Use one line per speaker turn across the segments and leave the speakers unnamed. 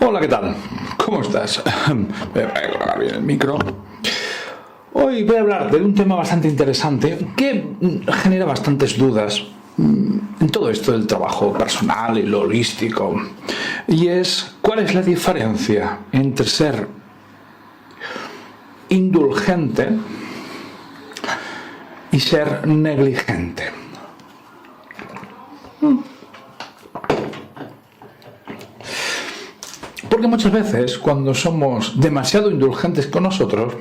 Hola, ¿qué tal? ¿Cómo estás? Voy a grabar bien el micro. Hoy voy a hablar de un tema bastante interesante que genera bastantes dudas en todo esto del trabajo personal y lo holístico. Y es, ¿cuál es la diferencia entre ser indulgente y ser negligente? Porque muchas veces, cuando somos demasiado indulgentes con nosotros,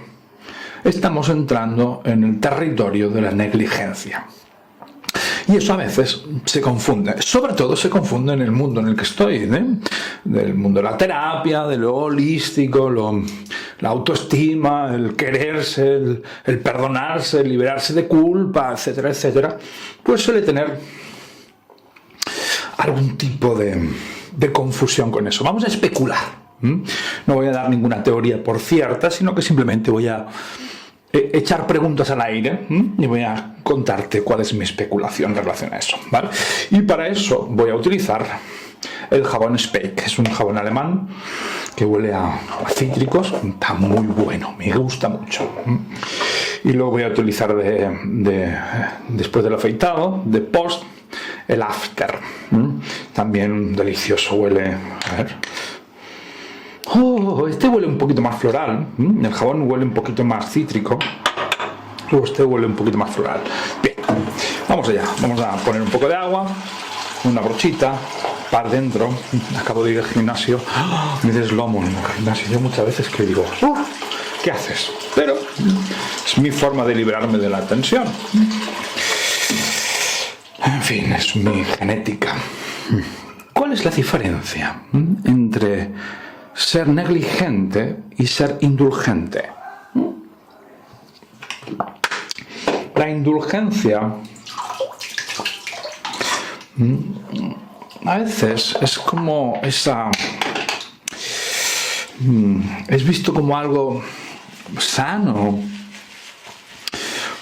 estamos entrando en el territorio de la negligencia. Y eso a veces se confunde, sobre todo se confunde en el mundo en el que estoy, del mundo de la terapia, de lo holístico, la autoestima, el quererse, el perdonarse, el liberarse de culpa, etcétera, etcétera. Pues suele tener algún tipo de confusión con eso. Vamos a especular. No voy a dar ninguna teoría por cierta, sino que simplemente voy a echar preguntas al aire y voy a contarte cuál es mi especulación en relación a eso, ¿vale? Y para eso voy a utilizar el jabón Speck, que es un jabón alemán que huele a cítricos, está muy bueno, me gusta mucho. Y luego voy a utilizar después del afeitado, de post, el after, también delicioso, huele, a ver. Este huele un poquito más floral, el jabón huele un poquito más cítrico, luego este huele un poquito más floral. Bien, vamos allá, vamos a poner un poco de agua, una brochita, para dentro. Acabo de ir al gimnasio, me deslomo en el gimnasio. Yo muchas veces que digo, ¿qué haces? Pero es mi forma de librarme de la tensión. En fin, es mi genética. ¿Cuál es la diferencia entre ser negligente y ser indulgente? La indulgencia a veces es como esa... es visto como algo sano,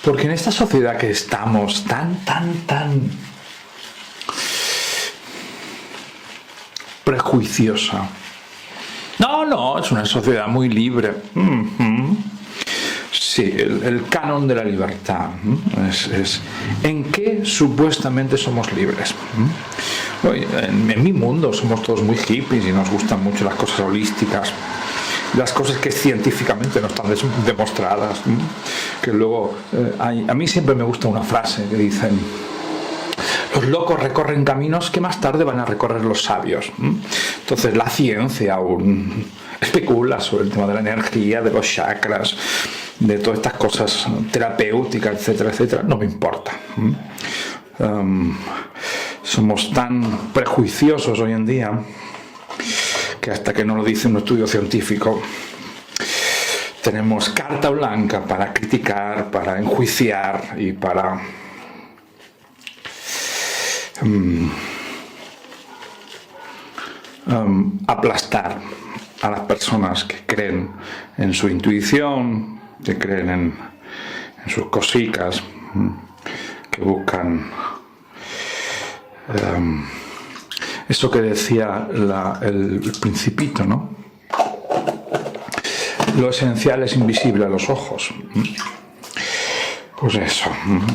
porque en esta sociedad que estamos tan prejuiciosa. No, es una sociedad muy libre. Sí, el canon de la libertad es en qué supuestamente somos libres. En mi mundo somos todos muy hippies y nos gustan mucho las cosas holísticas, las cosas que científicamente no están demostradas, que luego a mí siempre me gusta una frase que dicen: los locos recorren caminos que más tarde van a recorrer los sabios. Entonces la ciencia aún especula sobre el tema de la energía, de los chakras, de todas estas cosas terapéuticas, etcétera, etcétera. No me importa. Somos tan prejuiciosos hoy en día que hasta que no lo dice un estudio científico tenemos carta blanca para criticar, para enjuiciar y para aplastar a las personas que creen en su intuición, que creen en sus cositas, que buscan eso que decía el Principito, ¿no? Lo esencial es invisible a los ojos. Pues eso,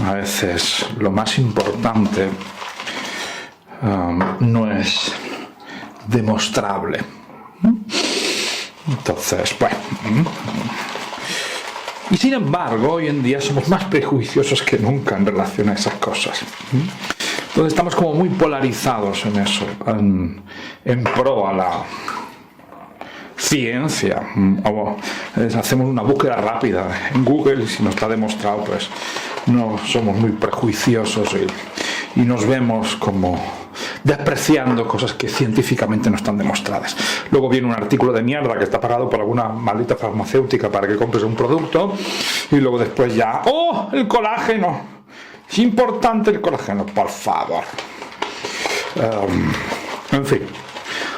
a veces lo más importante no es demostrable. Entonces, bueno. Y sin embargo, hoy en día somos más prejuiciosos que nunca en relación a esas cosas. Entonces estamos como muy polarizados en eso, en pro a la ciencia. Hacemos una búsqueda rápida en Google y si no está demostrado, pues no somos muy prejuiciosos y nos vemos como despreciando cosas que científicamente no están demostradas. Luego viene un artículo de mierda que está pagado por alguna maldita farmacéutica para que compres un producto y luego después ya, ¡oh! El colágeno. Es importante el colágeno, por favor. En fin,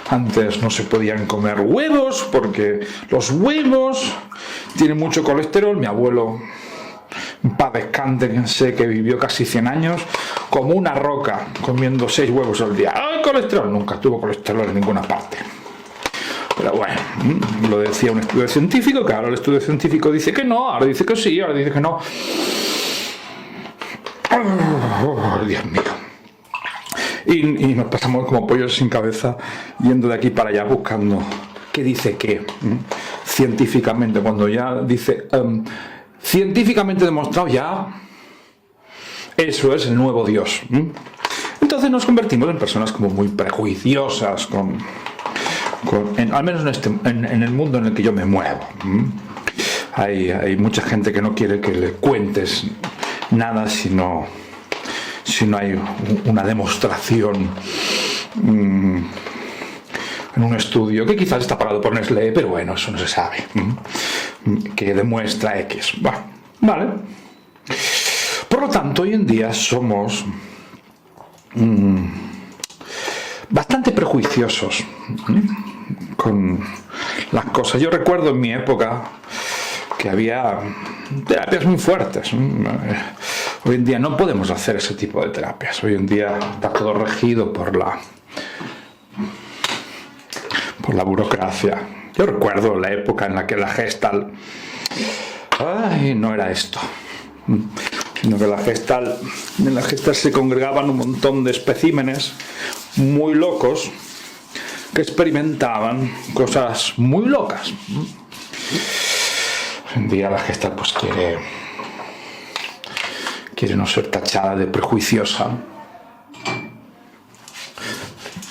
antes no se podían comer huevos porque los huevos tienen mucho colesterol. Mi abuelo, en paz descanse, sé que vivió casi 100 años, como una roca, comiendo 6 huevos al día. ¡Ay, colesterol! Nunca tuvo colesterol en ninguna parte. Pero bueno, lo decía un estudio científico, que ahora el estudio científico dice que no, ahora dice que sí, ahora dice que no. Oh, Dios mío. Y nos pasamos como pollos sin cabeza yendo de aquí para allá buscando qué dice qué científicamente, cuando ya dice científicamente demostrado, ya eso es el nuevo Dios. Entonces nos convertimos en personas como muy prejuiciosas al menos en el mundo en el que yo me muevo. Hay mucha gente que no quiere que le cuentes nada si no hay una demostración en un estudio que quizás está parado por Nestlé, pero bueno, eso no se sabe, que demuestra X. Bueno, vale. Por lo tanto, hoy en día somos bastante prejuiciosos con las cosas. Yo recuerdo en mi época que había terapias muy fuertes. Hoy en día no podemos hacer ese tipo de terapias. Hoy en día está todo regido por la burocracia. Yo recuerdo la época en la que la Gestalt no era esto, sino que en la Gestalt se congregaban un montón de especímenes muy locos que experimentaban cosas muy locas. Hoy en día la Gestalt pues quiere no ser tachada de prejuiciosa.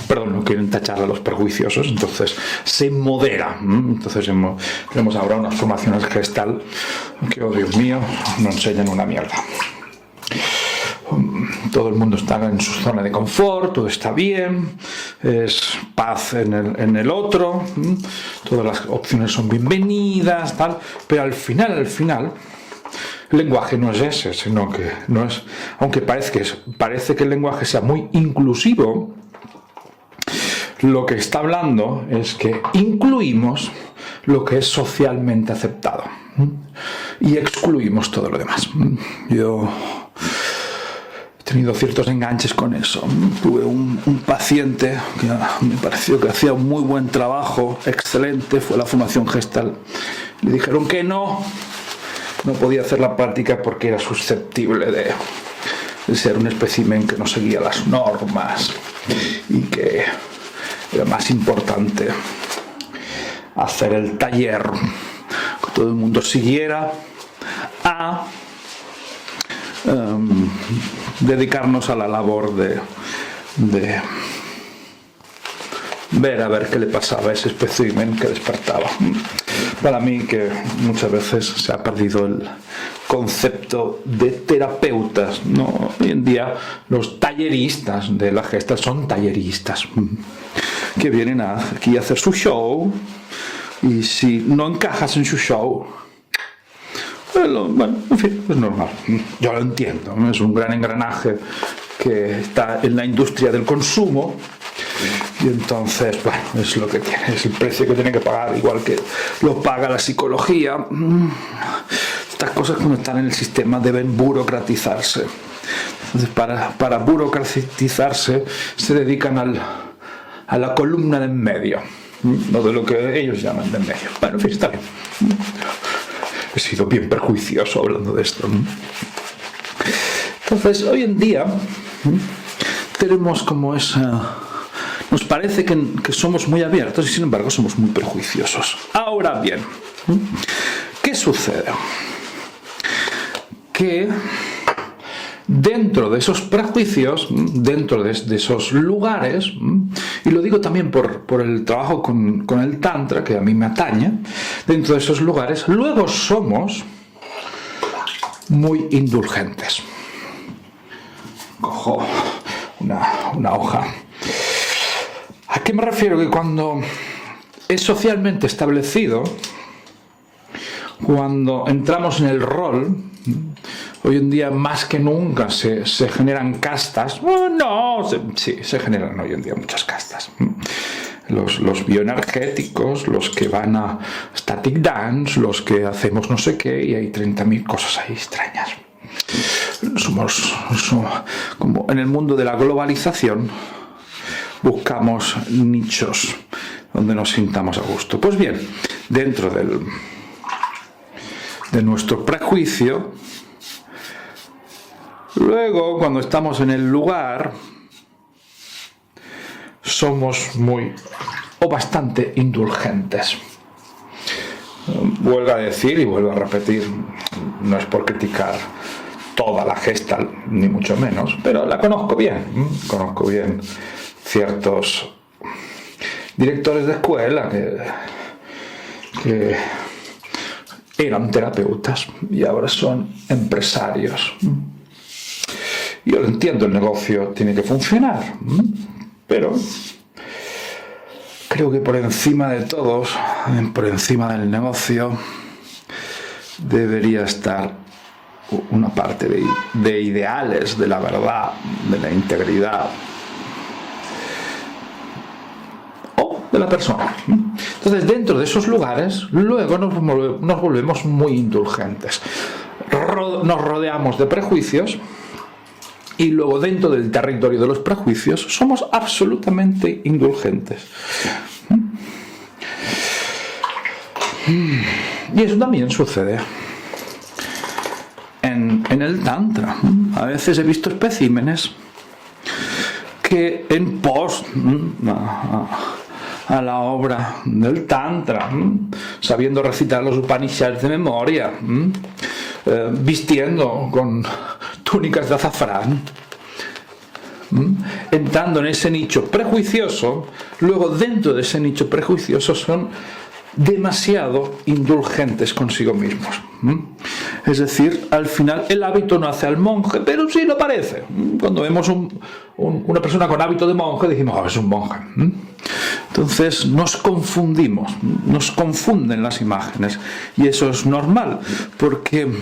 Perdón, no quieren tachar a los prejuiciosos, entonces se modera. Entonces tenemos ahora unas formaciones Gestalt que, oh Dios mío, no enseñan una mierda. Todo el mundo está en su zona de confort, todo está bien, es paz en el otro, todas las opciones son bienvenidas, tal, pero al final, el lenguaje no es ese, sino que no es, aunque parece que el lenguaje sea muy inclusivo, lo que está hablando es que incluimos lo que es socialmente aceptado y excluimos todo lo demás. Yo he tenido ciertos enganches con eso. Tuve un paciente que me pareció que hacía un muy buen trabajo, excelente, fue a la Fundación Gestalt. Le dijeron que no podía hacer la práctica porque era susceptible de ser un espécimen que no seguía las normas y que era más importante hacer el taller que todo el mundo siguiera a dedicarnos a la labor de ver a ver qué le pasaba a ese espécimen que despertaba. Para mí, que muchas veces se ha perdido el concepto de terapeutas, ¿no? Hoy en día los talleristas de la Gestalt son talleristas que vienen aquí a hacer su show, y si no encajas en su show, bueno, en fin, es normal. Yo lo entiendo, ¿no? Es un gran engranaje que está en la industria del consumo. Y entonces, bueno, es lo que tiene, es el precio que tiene que pagar, igual que lo paga la psicología. Estas cosas, cuando están en el sistema, deben burocratizarse. Entonces, para burocratizarse se dedican a la columna de en medio, no de lo que ellos llaman de en medio. Bueno, en fin, está bien. He sido bien prejuicioso hablando de esto. Entonces, hoy en día tenemos como esa... Nos parece que somos muy abiertos y sin embargo somos muy prejuiciosos. Ahora bien, ¿qué sucede? Que dentro de esos prejuicios, dentro de esos lugares, y lo digo también por el trabajo con el Tantra, que a mí me atañe, dentro de esos lugares, luego somos muy indulgentes. Cojo una hoja. ¿A qué me refiero? Que cuando es socialmente establecido, cuando entramos en el rol, hoy en día más que nunca se generan castas. Se generan hoy en día muchas castas. Los bioenergéticos, los que van a static dance, los que hacemos no sé qué, y hay 30.000 cosas ahí extrañas. Somos como en el mundo de la globalización, buscamos nichos donde nos sintamos a gusto. Pues bien, dentro de nuestro prejuicio, luego cuando estamos en el lugar, somos muy o bastante indulgentes. Vuelvo a decir y vuelvo a repetir, no es por criticar toda la Gestalt, ni mucho menos, pero la conozco bien. Conozco bien ciertos directores de escuela que eran terapeutas y ahora son empresarios. Yo lo entiendo, el negocio tiene que funcionar, pero creo que por encima de todos, por encima del negocio, debería estar una parte de ideales, de la verdad, de la integridad o de la persona. Entonces, dentro de esos lugares, luego nos volvemos muy indulgentes. Nos rodeamos de prejuicios y luego dentro del territorio de los prejuicios somos absolutamente indulgentes. Y eso también sucede en el Tantra. A veces he visto especímenes que en pos a la obra del Tantra, sabiendo recitar los Upanishads de memoria, vistiendo con túnicas de azafrán, entrando en ese nicho prejuicioso, luego dentro de ese nicho prejuicioso son demasiado indulgentes consigo mismos. Es decir, al final el hábito no hace al monje, pero sí lo parece. Cuando vemos una persona con hábito de monje, decimos, es un monje. Entonces nos confundimos, nos confunden las imágenes, y eso es normal, porque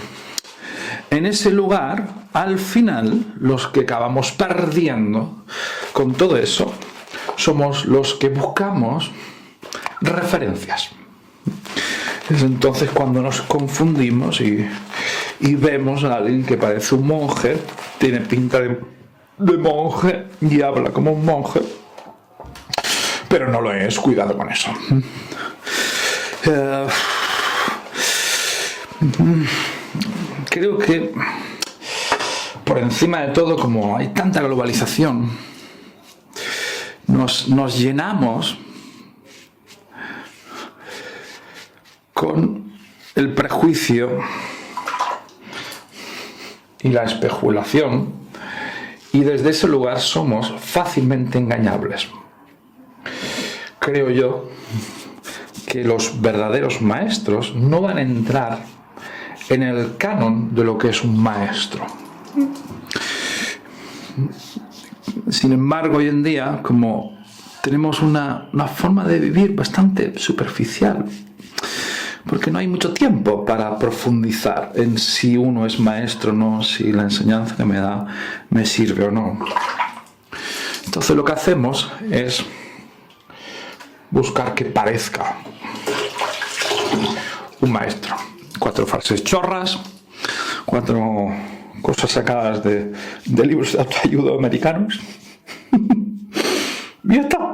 en ese lugar, al final, los que acabamos perdiendo con todo eso somos los que buscamos referencias. Es entonces cuando nos confundimos y vemos a alguien que parece un monje, tiene pinta de monje y habla como un monje, pero no lo es. Cuidado con eso. Creo que por encima de todo, como hay tanta globalización, nos llenamos con el prejuicio y la especulación, y desde ese lugar somos fácilmente engañables. Creo yo que los verdaderos maestros no van a entrar en el canon de lo que es un maestro. Sin embargo, hoy en día, como tenemos una forma de vivir bastante superficial, porque no hay mucho tiempo para profundizar en si uno es maestro o no, si la enseñanza que me da me sirve o no. Entonces lo que hacemos es buscar que parezca un maestro. 4 frases chorras, 4 cosas sacadas de libros de autoayuda americanos. Y ya está.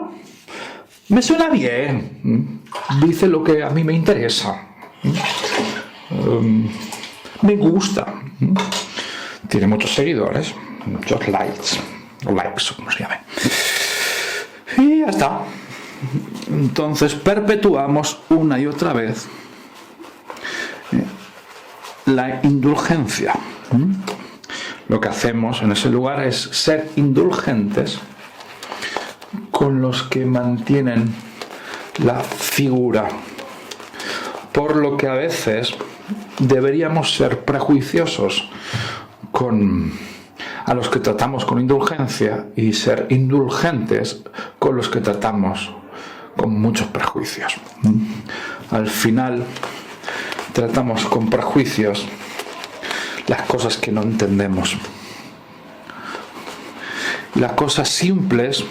Me suena bien. Dice lo que a mí me interesa. Me gusta. Tiene muchos seguidores, muchos likes, o likes, como se llame. Y ya está. Entonces perpetuamos una y otra vez la indulgencia. Lo que hacemos en ese lugar es ser indulgentes con los que mantienen la figura, por lo que a veces deberíamos ser prejuiciosos a los que tratamos con indulgencia y ser indulgentes con los que tratamos con muchos prejuicios. Al final tratamos con prejuicios las cosas que no entendemos. Las cosas simples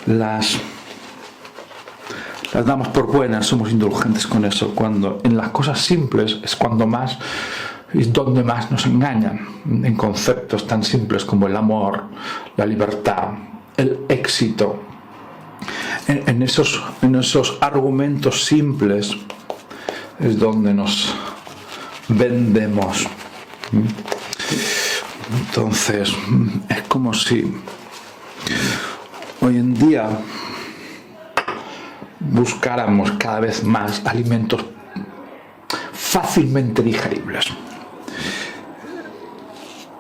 las damos por buenas, somos indulgentes con eso, cuando en las cosas simples es donde más nos engañan, en conceptos tan simples como el amor, la libertad, el éxito, en esos argumentos simples es donde nos vendemos. Entonces, es como si hoy en día buscáramos cada vez más alimentos fácilmente digeribles.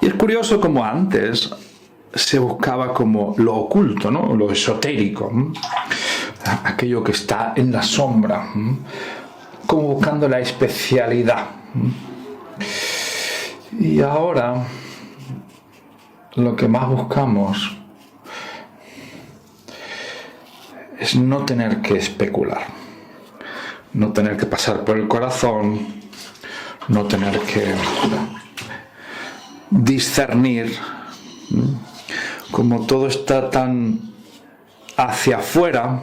Y es curioso como antes se buscaba como lo oculto, ¿no? Lo esotérico, aquello que está en la sombra, como buscando la especialidad. Y ahora lo que más buscamos es no tener que especular, no tener que pasar por el corazón, no tener que discernir. Como todo está tan hacia afuera,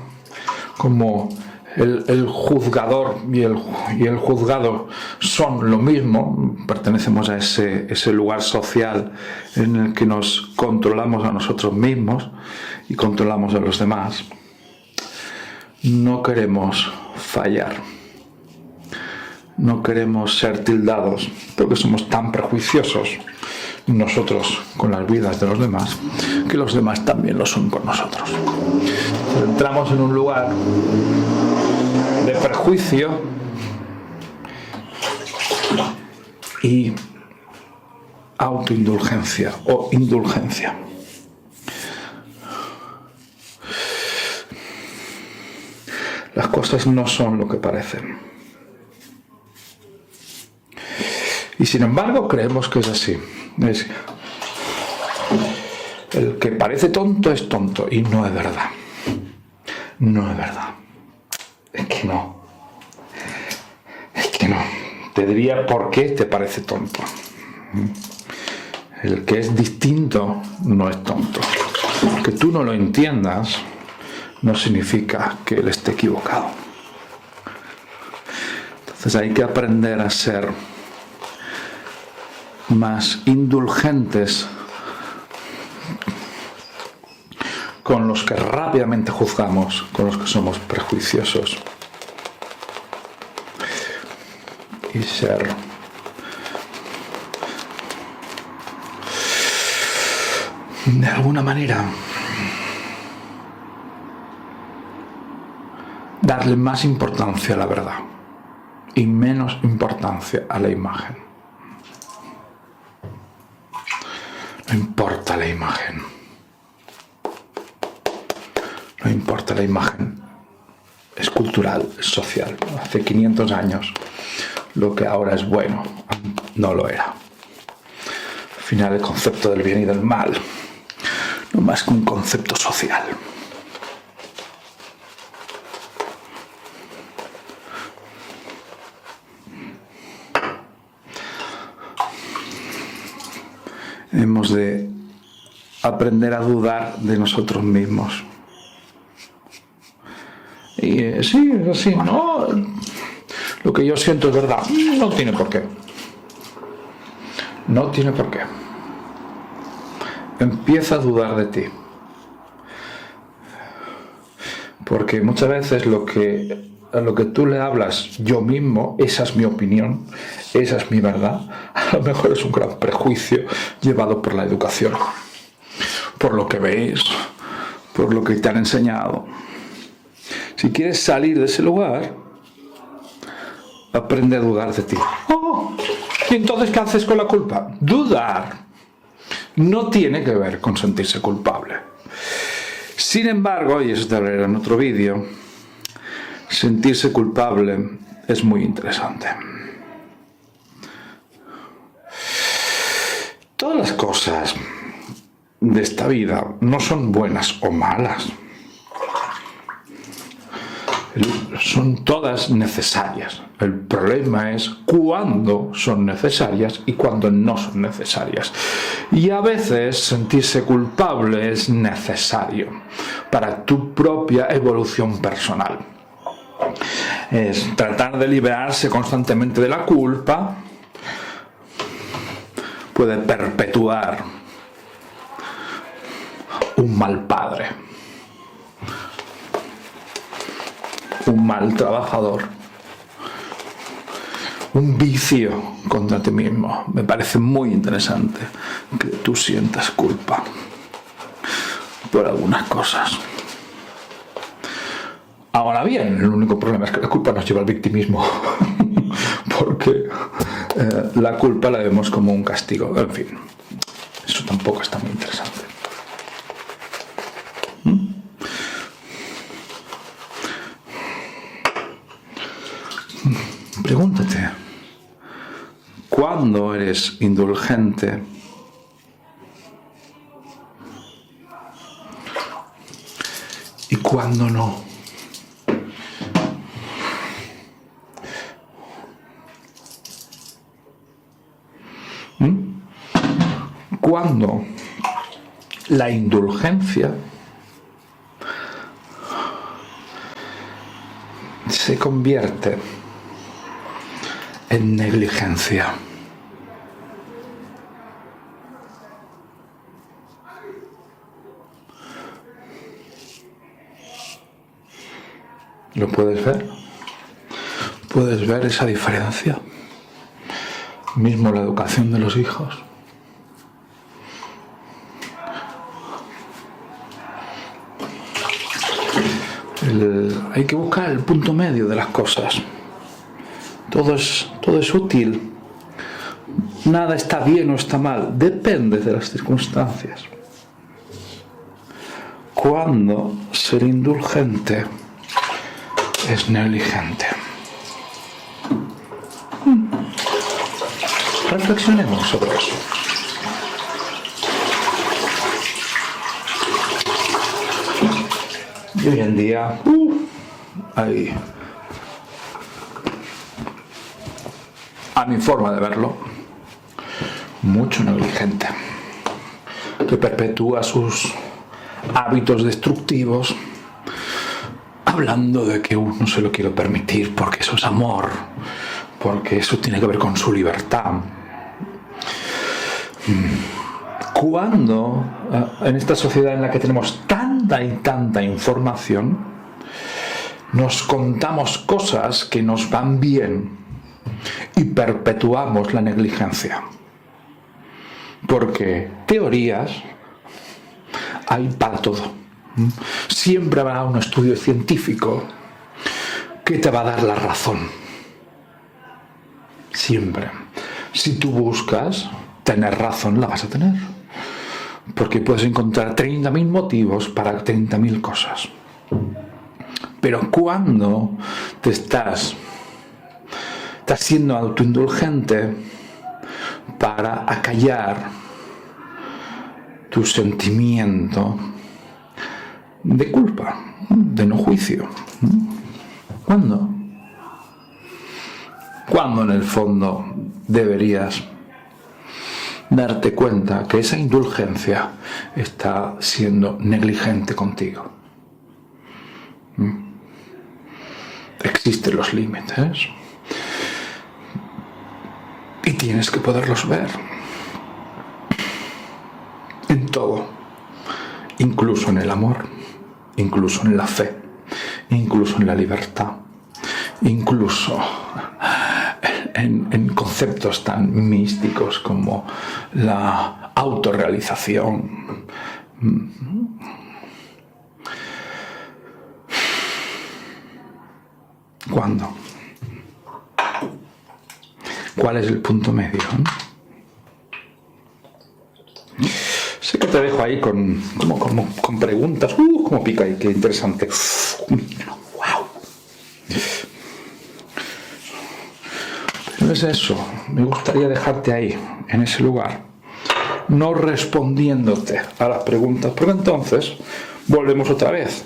como el juzgador y el juzgado son lo mismo, pertenecemos a ese lugar social en el que nos controlamos a nosotros mismos y controlamos a los demás. No queremos fallar, no queremos ser tildados porque somos tan prejuiciosos nosotros con las vidas de los demás, que los demás también lo son con nosotros. Entramos en un lugar de prejuicio y autoindulgencia o indulgencia. Las cosas no son lo que parecen. Y sin embargo creemos que es así. El que parece tonto es tonto y no es verdad. No es verdad. Es que no. Es que no. Te diría por qué te parece tonto. El que es distinto no es tonto. Que tú no lo entiendas no significa que él esté equivocado. Entonces hay que aprender a ser más indulgentes con los que rápidamente juzgamos, con los que somos prejuiciosos, y ser de alguna manera darle más importancia a la verdad y menos importancia a la imagen. No importa la imagen. No importa la imagen. Es cultural, es social. Hace 500 años lo que ahora es bueno no lo era. Al final el concepto del bien y del mal no más que un concepto social. Hemos de aprender a dudar de nosotros mismos. Y sí, es así, no, lo que yo siento es verdad. No tiene por qué. No tiene por qué. Empieza a dudar de ti. Porque muchas veces a lo que tú le hablas yo mismo, esa es mi opinión, esa es mi verdad, a lo mejor es un gran prejuicio llevado por la educación, por lo que veis, por lo que te han enseñado. Si quieres salir de ese lugar, aprende a dudar de ti. Oh, ¿y entonces qué haces con la culpa? Dudar no tiene que ver con sentirse culpable. Sin embargo, y eso te hablaré en otro vídeo, sentirse culpable es muy interesante. Todas las cosas de esta vida no son buenas o malas. Son todas necesarias. El problema es cuándo son necesarias y cuándo no son necesarias. Y a veces sentirse culpable es necesario para tu propia evolución personal. Es tratar de liberarse constantemente de la culpa puede perpetuar un mal padre. un mal trabajador, un vicio contra ti mismo. Me parece muy interesante que tú sientas culpa por algunas cosas. Ahora bien, el único problema es que la culpa nos lleva al victimismo, porque la culpa la vemos como un castigo. En fin, eso tampoco está muy interesante. Pregúntate, ¿cuándo eres indulgente? ¿Y cuándo no? Cuando la indulgencia se convierte en negligencia. ¿Lo puedes ver? ¿Puedes ver esa diferencia? Mismo la educación de los hijos. Hay que buscar el punto medio de las cosas. Todo es útil. Nada está bien o está mal. Depende de las circunstancias. Cuando ser indulgente es negligente. Reflexionemos sobre eso. Y hoy en día hay, a mi forma de verlo, mucho negligente que perpetúa sus hábitos destructivos hablando de que no se lo quiero permitir porque eso es amor, porque eso tiene que ver con su libertad. Cuando en esta sociedad en la que tenemos tanta y tanta información, nos contamos cosas que nos van bien y perpetuamos la negligencia. Porque teorías hay para todo. Siempre habrá un estudio científico que te va a dar la razón. Siempre. Si tú buscas tener razón, la vas a tener. Porque puedes encontrar 30.000 motivos para 30.000 cosas. Pero cuando estás siendo autoindulgente para acallar tu sentimiento de culpa, de no juicio. ¿Cuándo? Cuando en el fondo deberías darte cuenta que esa indulgencia está siendo negligente contigo. Existen los límites y tienes que poderlos ver en todo, incluso en el amor, incluso en la fe, incluso en la libertad, incluso en conceptos tan místicos como la autorrealización. ¿Cuándo? ¿Cuál es el punto medio? Sé que te dejo ahí con preguntas. Cómo pica ahí, qué interesante. Wow. Pero es eso, me gustaría dejarte ahí, en ese lugar, no respondiéndote a las preguntas, porque entonces volvemos otra vez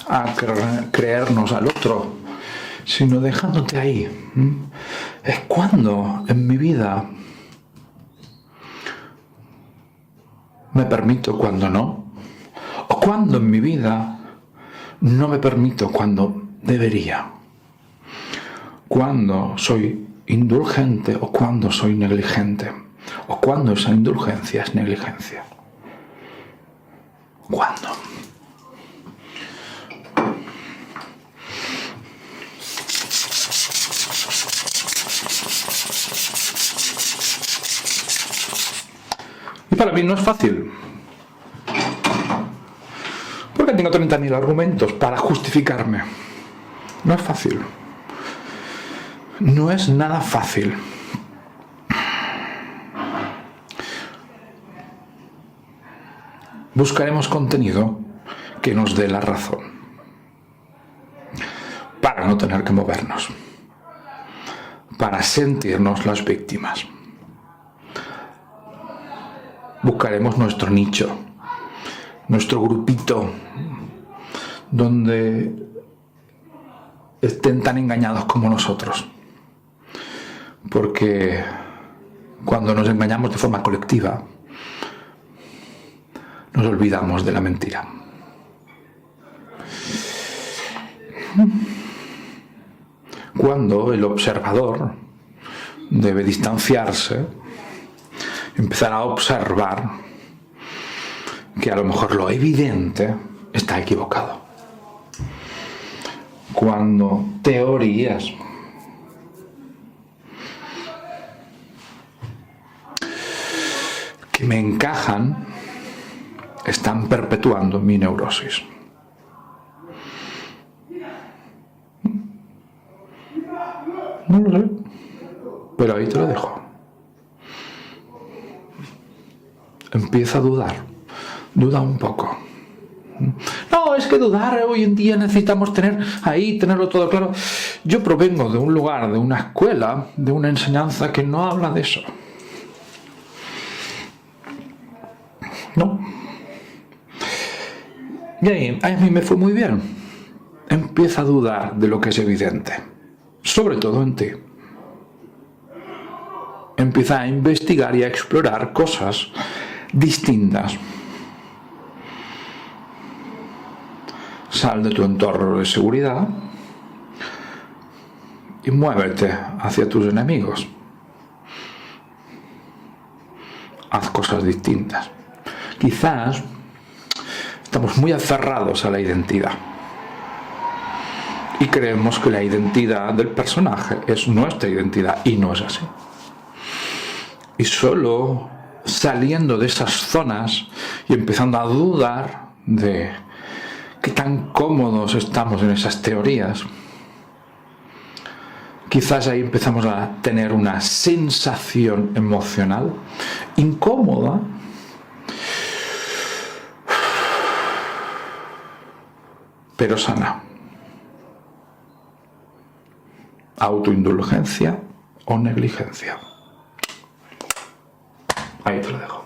a creernos al otro, sino dejándote ahí. Es cuando en mi vida me permito, cuando no, o cuando en mi vida no me permito cuando debería, cuando soy indulgente o cuando soy negligente, o cuando esa indulgencia es negligencia. ¿Cuándo? para mí no es fácil. Porque tengo 30.000 argumentos para justificarme. No es fácil. No es nada fácil. Buscaremos contenido que nos dé la razón, para no tener que movernos, para sentirnos las víctimas. Buscaremos nuestro nicho, nuestro grupito, donde estén tan engañados como nosotros. Porque cuando nos engañamos de forma colectiva, nos olvidamos de la mentira. Cuando el observador debe distanciarse, empezar a observar que a lo mejor lo evidente está equivocado. Cuando teorías que me encajan están perpetuando mi neurosis. No lo sé, pero ahí te lo dejo. Empieza a dudar, duda un poco. No, es que dudar hoy en día necesitamos tenerlo todo claro. Yo provengo de un lugar, de una escuela, de una enseñanza que no habla de eso. No. Y ahí, a mí me fue muy bien. Empieza a dudar de lo que es evidente, sobre todo en ti. Empieza a investigar y a explorar cosas distintas. Sal de tu entorno de seguridad y muévete hacia tus enemigos. Haz cosas distintas. Quizás estamos muy aferrados a la identidad y creemos que la identidad del personaje es nuestra identidad, y no es así. Y solo saliendo de esas zonas y empezando a dudar de qué tan cómodos estamos en esas teorías, quizás ahí empezamos a tener una sensación emocional incómoda, pero sana. Autoindulgencia o negligencia. Ahí te lo dejo.